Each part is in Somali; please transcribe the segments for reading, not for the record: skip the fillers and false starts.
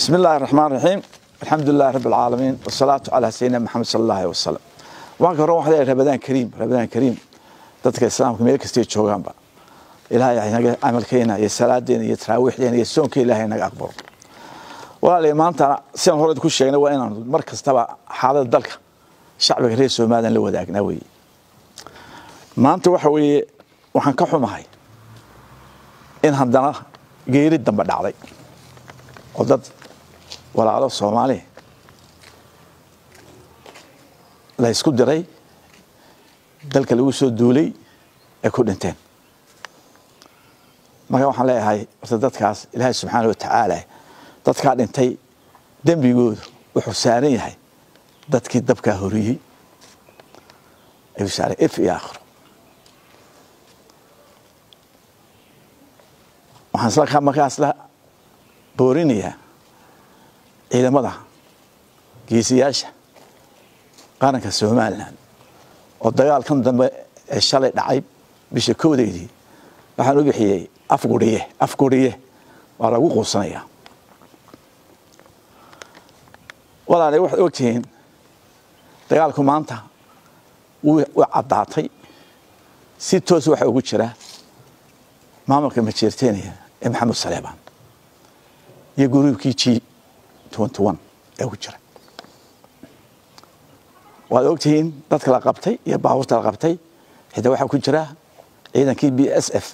بسم الله الرحمن الرحيم. الحمد لله رب العالمين والصلاة على سيدنا محمد صلى الله عليه وسلم. وأنا روح عليه رمضان كريم dadka islaamka meel kasta joogaanba ilaahay inaga amalkeena iyo salaadeena iyo taraawiixdeena iyo soonka ilaahay inaga aqbalo. Walaalay maanta si aan hore ku sheegnay waa inaan mar kastaba xaaladda dalka shacbiga reer Soomaaliland la wadaagnaa weey. Maanta waxa weeye waxaan ka xumahay in haddana geeri dambe dhacday oo dad walaalo Soomaali la isku diray dalka lagu soo duulay ee ku dhinteen marka waxaan leeyahay dadkaas Ilaahay subxaanahu wa ta'ala dadka dhintay dambigoodu wuxuu saaran yahay dadkii dabka horiyay ay saaray if iyo aakhir waxaan markaas la boorinayaa ciidamada geesiyaasha qaranka Soomaaliland oo dagaalkan dambe ee shalay dhacay bisha koodeedii waxaan u bixiyay afguriye waa lagu qoosanayaa walaalay wax ogtiin dagaalku maanta wuu cadaatay si toos waxa ugu jira maamulka Majeerteeniya ee Maxamed Saleebaan iyo gruubkii G21 ee ku jira waad ogtiin dadka la qabtay iyo baabuurta la qabtay hada waxa ku jira ciidankii BSF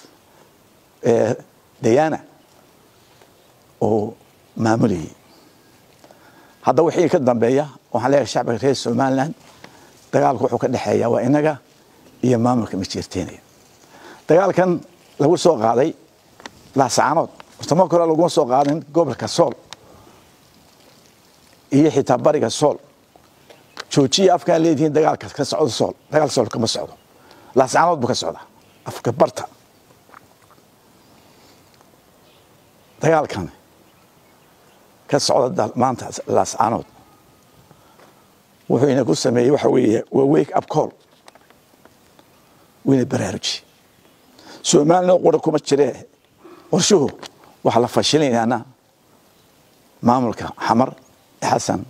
ee Diana oo maamulay hadda wixii ka dambeeya waxaan leeyahay shacbiga reer Soomaaliland dagaalku wuxuu ka dhaxeeyaa waa inaga iyo maamulka Majeerteeniya dagaalkan lagu soo qaaday la saanood wastama kale lagu soo qaadin gobolka Sool iyo xitaa bariga Sool joojiya afka leediin dagaalka ka socdo Sool dagaal Sool kama socdo la saanood buu ka socda afka barta dagaalkan ka socda maanta la saanood wuxuu ina ku sameeyay waxa weeye wake up call wina baraaruji Soomaaliland qora kuma jiree warshuhu waxa la fashilinaana maamulka xamar xasan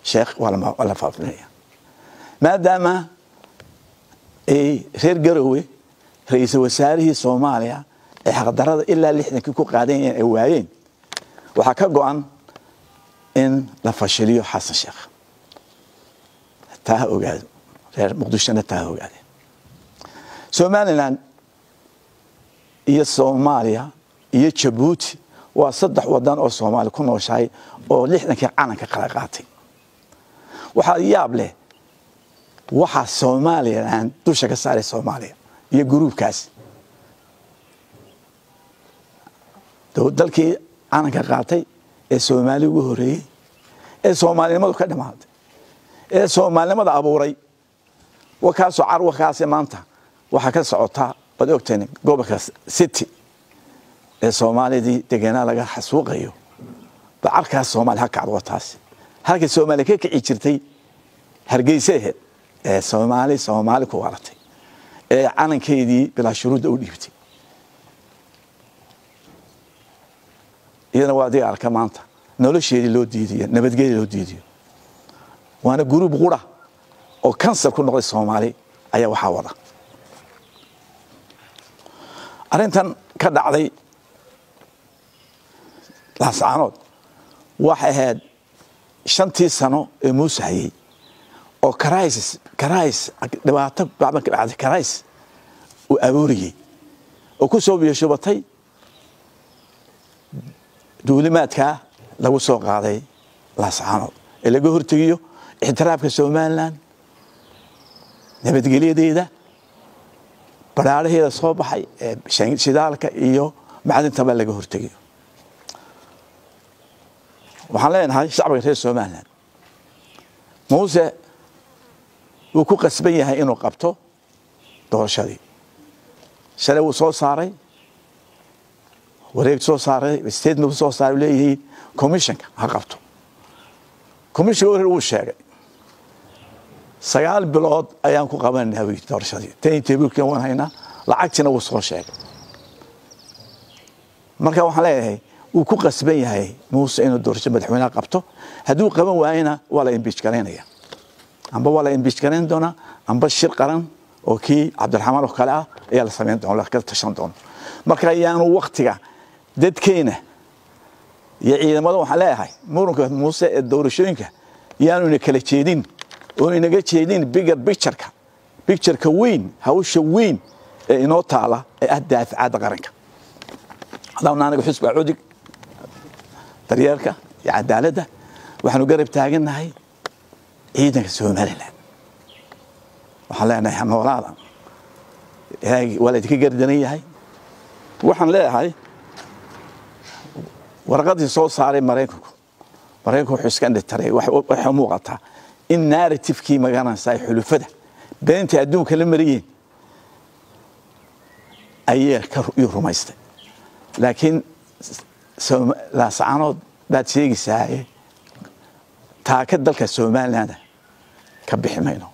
sheekh wala faafinaya maadaama ay reer Garowe ra'iisul wasaarihii Soomaaliya ee xaqdarada ilaa 60 ku qaadeen ay waayeen waxa ka go'an in la fashiliyo xasan sheekh taa ogaado reer Muqdisho taa ogaado Soomaaliland iyo Soomaaliya iyo Djibouti waa saddex wadan oo Soomaali ku nooshahay oo 60kii calanka kala qaatay waxa yaab leh waxa Soomaaliland dusha ka saaray Soomaaliya iyo gruubkaas dalkii calanka qaatay ee Soomaali ugu horeeyay ee Soomaalinimadu ka dhamaatay ee Soomaalinimada abuuray wakaasoo carwakaas maanta waxa ka socota bad ogteen gobolka City ee Soomaalidii deegaanada laga xasuuqayo bacalkaas Soomaali ha kacdo taas halka Soomaali ka kici jirtay Hargeysa ee Soomaali ku waaratay ee calankeedii bila shuruud u dhiibtay iyana waa dagaalka maanta nolosheedii loo diidiyo nabadgelyo loo diidiyo waana gruub qura oo kansar ku noqday Soomaali ayaa waxa wada arintan ka dhacday la saanood waxa ahayd 5 sano ee Muuse hayay oo crisis dhibaato baaban ka dhacday crisis oo abuuriyay oo ku soo biyo-shubatay duulimaadka lagu soo qaaday la saanood ee laga hortagiyo ixtiraafka Soomaaliland nabadgelyadeeda baraaraheeda soo baxay ee shidaalka iyo macdanta ba laga hortagiyo waxaan leenahay shacbiga reer Soomaaliland Muuse uu ku qasban yahay inuu qabto doorashadii shalay uu soo saaray wareeg soo saaray statement soo saaray leeyahay commissionka ha qabto commissioner uu sheegay 9 bilood ayaan ku qabanaa doorashadii tan teebulkan waan haynaa lacagtina uu soo sheegay marka waxaan leeyahay ku qasban yahay muuse inuu doorasho madaxweynaha qabto hadduu qaban waayna waa la impeach gareynaya amba waa la impeach gareyn doonaa amba shir qaran oo kii cabdiraxmaan oo kale ah ayaa la sameyn doonaa la tashan doonaa marka ayaanu waqtiga dadkeena iyo ciidamada waxaan leeyahay muranka muuse ee doorashooyinka yaanu kala jeedin oo inaga jeedin bigger picture-ka weyn hawsha weyn ee inoo taala ee daaficada qaranka hadaan anaga xisbiga cudig daryeelka iyo cadaaladda waxaanu garab taaganahay ciidanka Soomaaliland waxaan leenahay noolaada ilaahay waalidka gardan yahay waxaan leeyahay warqadii soo saaray Mareykanku wuxuu iska dhintay waxa muuqata in narrative-kii magaranaysa xulufada beenta adduunka la mariyay ayay ka rumaystay laakiin la saanood baad sheegaysaa taaka dalka Soomaaliland ka biximayno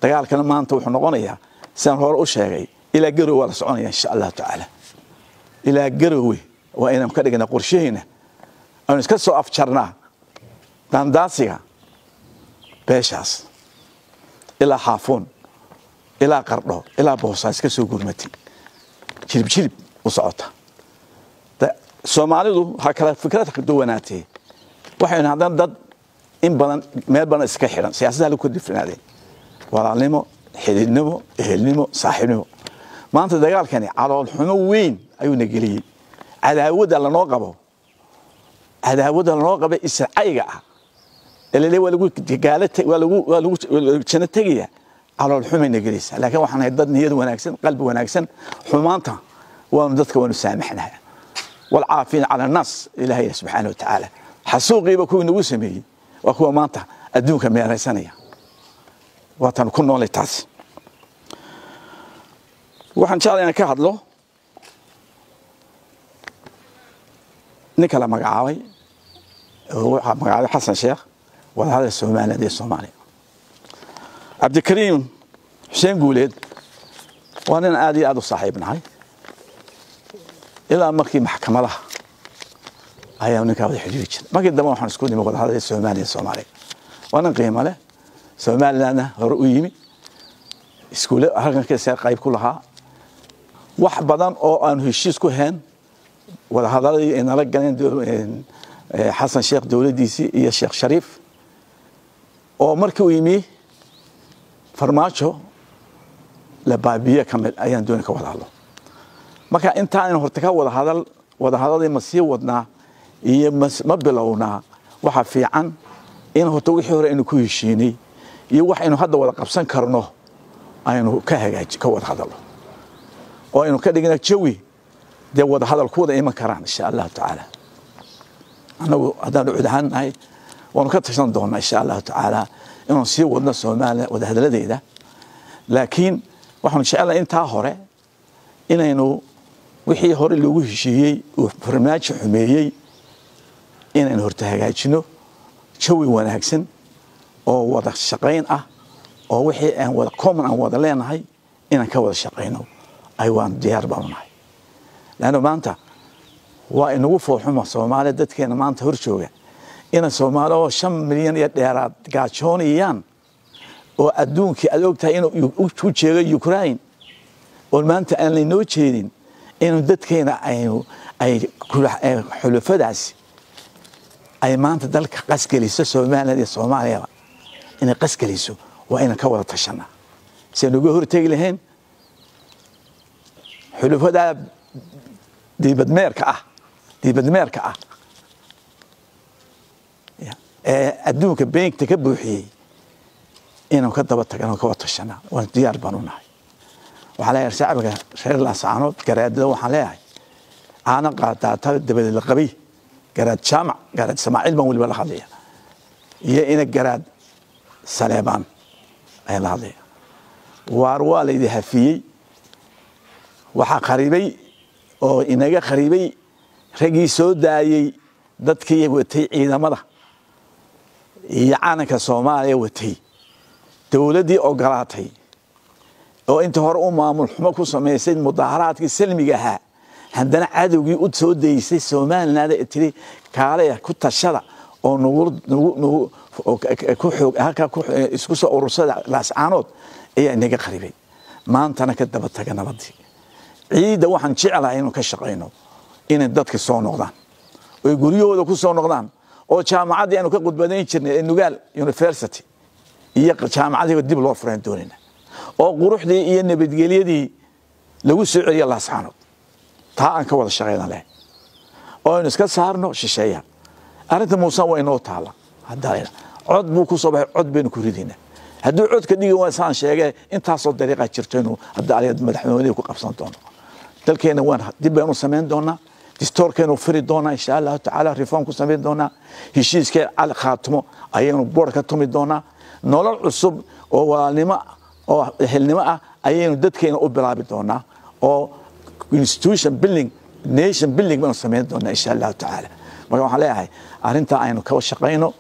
dagaalkana maanta wuxuu noqonayaa sidaan hore u sheegay ilaa garow wala soconaya insha Allah taala ilaa garow waa inaan ka dhigna qorsheena aan iska soo afjarnaa dandaasiga beeshaas ilaa xaafoon ilaa qardho ilaa boosaas iska soo gurmatay jilib u socota Soomaalidu ha kala fikrad ka duwanaatay waxayna hadan dad in badan meel badan iska xiran siyaasadda la ku difnaadeen walaalnimo xididnimo ehelnimo saaxiibnimo maanta dagaalkani calool xumo weyn ayuu nageliyay cadaawada la noo qabo israa'iga ah ilaa waa lagu gaalata waa lagu jana tagaya calool xumo nagelisa laakiin waxaan hay dad niyad wanaagsan qalbi wanaagsan xumaanta waa dadka waanu saamaxnaa والعافين على الناس إلهي سبحانه وتعالى حسوقي بكون نوسمي وكوا مانتا أدونك ميرسانية وطن كنا لتاس وحن شاء الله أنا كهدلو نكلا مقعاوي هو مقعاوي حسن شيخ وهذا السومالي دي الصومالي عبد الكريم حسين قوليد وانا آدي آدو صاحبنا هاي إلى مركي محكمة لها أيام نكابد حجوج ما قد دموا حن سكوني مقول هذا الصومالي وأنا قيمة له سومالي أنا رؤيمي سكولة هرجع كسر قريب كلها واحد بدن أو أنه الشيء سكوهن ولا هذا إن رجعنا حسن شيخ دولة دي سي يا شيخ شريف أو مركي ويمي فرماشو لبابية كمل أيام دونك ولا الله marka inta aan horta wada hadalay ma sii wadnaa iyo ma bilowna waxa fiican in horta wixii hore inuu ku heshiinay iyo wax inuu hadda wada qabsan karno aynu ka hagaaji ka wada hadalo oo inuu ka dhigna jawi de wada hadal ku wada iman karaan insha Allah taala anagu hadaan udaanahay waan ka tashan doonaa insha Allah taala inuu sii wadna Soomaaliya wada hadaladeeda laakiin waxaan insha Allah inta hore inaynu wixii hore lagu heshiiyay oo farmaajo xumeeyay inaan horta hagaajino jawi wanaagsan oo wada shaqayn ah oo wixii aan wada common aan wada leenahay inaan ka wada shaqayno ay waan diyaar baanahay laana maanta waa inagu fooxuma Soomaaliya dadkeena maanta hor jooga in Soomaaliya 5 milyan iyo dheeraad gaajoonayaan oo adduunka aad ogtahay inuu u jeedo Ukraine oo maanta aan la noo jeedin inuu dadkeena ay xulufadaas ay maanta dalka qasgaliso Soomaaliya in qasgaliso waa in ka wada tashana si ugu hortagi lahayn xulufada dibadmeerka ah adduunka beenka ka buuxiyay inuu ka daba tagano ka wada tashana waa diyaar baan u nahay وعلى شعبك شهر الأسعانات قراد لو حلاها أنا قاطعت دبل القبي قراد شامع قراد سماعيل مول ولا خليه يا إن قراد سليمان أي الهضية وأروى لي هفي وحق قريبي أو إنك قريبي رجي سوداي ضدكي وتي إذا مضى يعنك الصومالي وتي تولدي أو قراتي oo inta hore maamul xumo ku sameeyay mudaharaadkii salmiga ahaa haddana cadowgii u soo deysay Soomaaliland ee tiri kaalaya ku tashada oo nagu ku xoog halka ku isku soo urursada laascaanood ayaa inaga qaribay maantana ka daba taga nabadii ciida waxaan jecelahay inuu ka shaqeyno in dadka soo noqdaan oo guriyahooda ku soo noqdaan oo jaamacadii aanu ka qudbadayn jirnay Nugaal University iyo jaamacadii dib loo furan doonina oo quruxdii iyo nabadgelyadii lagu soo celiyo laascaanood taa aan ka wada shaqeynaa leh oo in iska saarno shisheeya arinta Muuse waa inoo taala hadda cod buu ku soo baxay cod been ku ridina hadduu cod ka dhigi waa saan sheegay intaas oo dariiqa jirto inuu hadda aliyad madaxweynaha ku qabsan doono dalkeena waan dib baynu sameyn doonaa دستوركنا وفريدونا إن شاء الله تعالى ريفون كسميدونا هشيس كي على خاتمه أيانو بوركة توميدونا نولر عصب أو نما أو هالنما أيانو دتكينا أوبرابيدونا أو institution building nation building بنو سميدونا إن شاء الله تعالى ما يوم عليها أرنتا أيانو كوا شقينو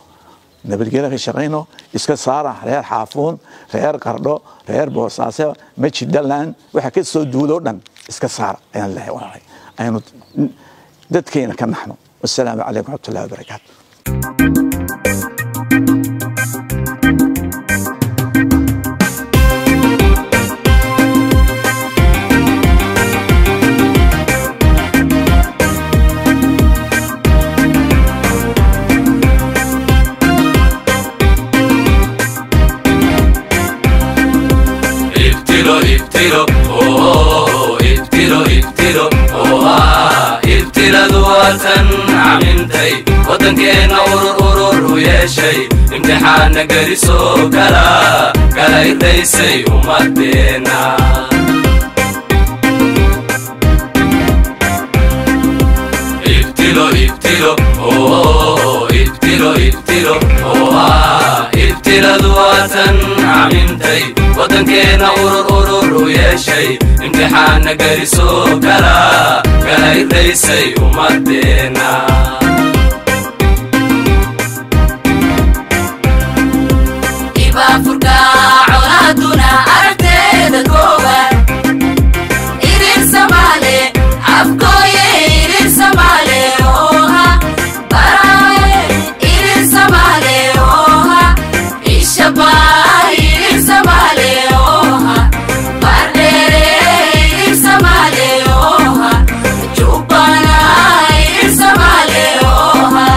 نبرجينا في شقينو إسكت صارة غير حافون غير قردو غير بوساسة ماشي دلان وحكيت سودولو دن إسكت صارة أيان الله وراي أيانو دتكينا كم نحن والسلام عليكم ورحمة الله وبركاته عمنتي ودنكينا أورور ويا شيء امتحان قريسو كلا يديسي ومدينا ابتلو ابتلو دوات عمنتي ودنكينا أورور ويا شيء امتحان قريسو كلا يديسي ومدينا إبا فرقا عولادنا أرتيد كوبا إيرين سمالي عفكوي إيرين سمالي أوها براي إيرين سمالي أوها إشبا إيرين سمالي أوها برديري إيرين سمالي أوها جوبانا إيرين سمالي أوها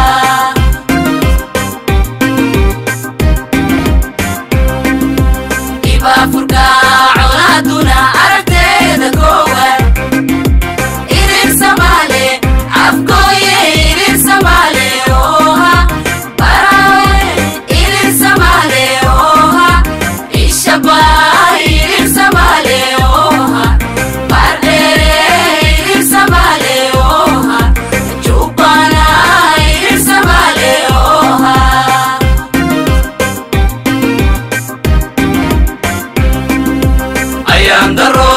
إبا فرقا عولادنا أرتيد كوبا إيرين سمالي عفكوي إيرين سمالي أوها براي إيرين سمالي أوها إشبا إيرين سمالي أوها برديري إيرين سمالي أوها جوبانا إيرين سمالي أوها أيام درو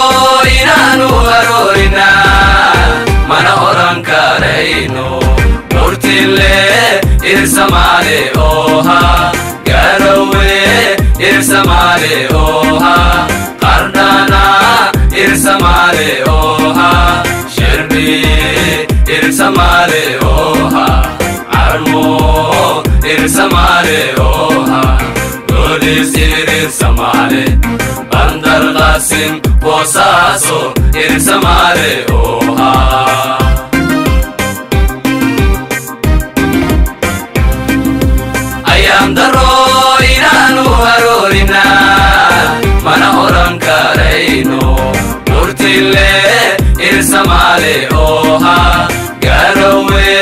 إنانو هرورنا من أوران كارينو مرتلي إرسمالي أوها قروي إرسمالي أوها قردانا إرسمالي أوها شربي إرسمالي أوها عرمو إرسمالي أوها دوليس إرسمالي بندر قاسم وساسو إرسمالي أوها أيام درو إنانو هرورنا من أوران كارينو مرتلي إرسمالي أوها قروي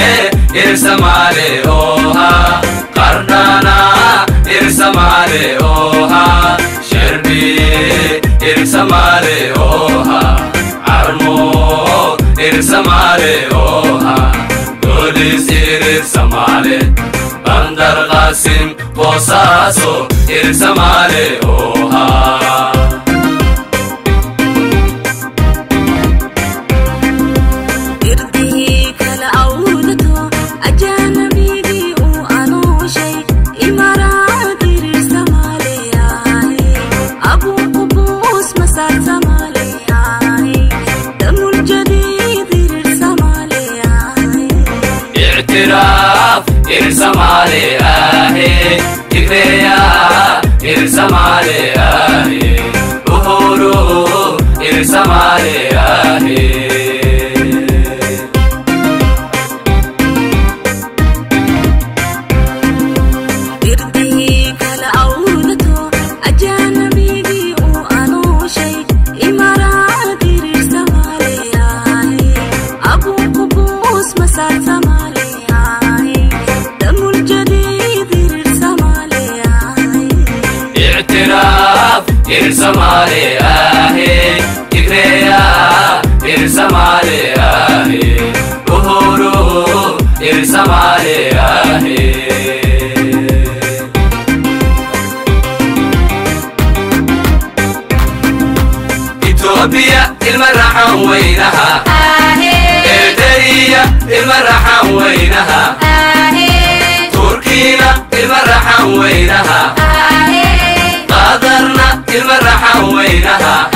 إرسمالي أوها قردانا إرسمالي أوها شربي إرسمالي أوها عرمو إرسمالي أوها دوليس إرسمالي بندر قاسم وساسو إرسمالي أوها مسار زمالي دم الجديد tigreya irsamale ahe uhuru irsamale ahe irsamale ahe tigreya irsamale ahe uhuru irsamale ahe Ethiopia المرحة وينها إيدريا المرحة وينها تركينا المرحة وينها قادرنا المرحة وينها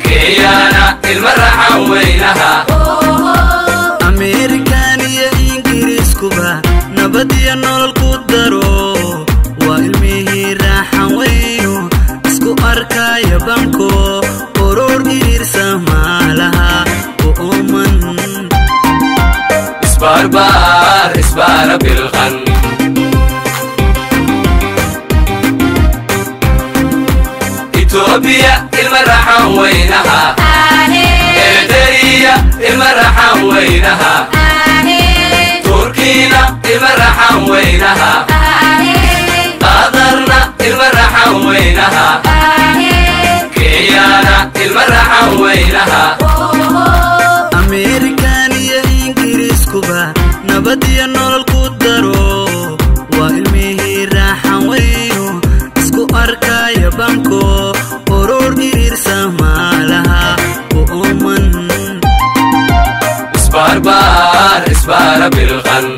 كيانا المرحة وينها أمريكانية إنجليز كوبا نبدي نول القدرو وإلمه راحة وينو اسكو أركا يبانكو أورور إرسما لها وأمن اسبار بار اسبار بالغن إثيوبيا المرحة وينها إيدريا المرحة وينها تركينا المرحة وينها قادرنا المرحة وينها كيانا المرحة وينها أمريكانية إنجليز كوبا نبدي نول القدرو وإلمه راحة وينو اسكو أركا يبانكو أورور إرسما لها وأمن اسبار بار اسبار بالغن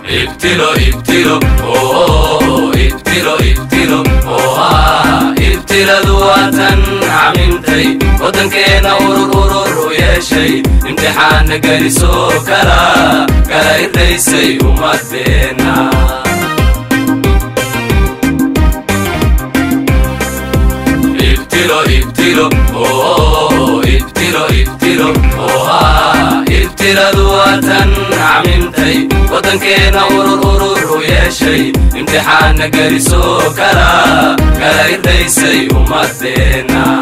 ابتلوا ابتلوا اوه ابتلوا ابتلوا اوه ابتلوا ذواتا عممتي ودنكينا ورور ويا شي امتحان قريسو كلا إريسي ومدينا ابتلوا ابتلوا اوه ابتلوا ابتلوا اوه ابتلوا ذواتا عممتي ودنكينا ورور ويا شي امتحان قريسو كلا إريسي ومدينا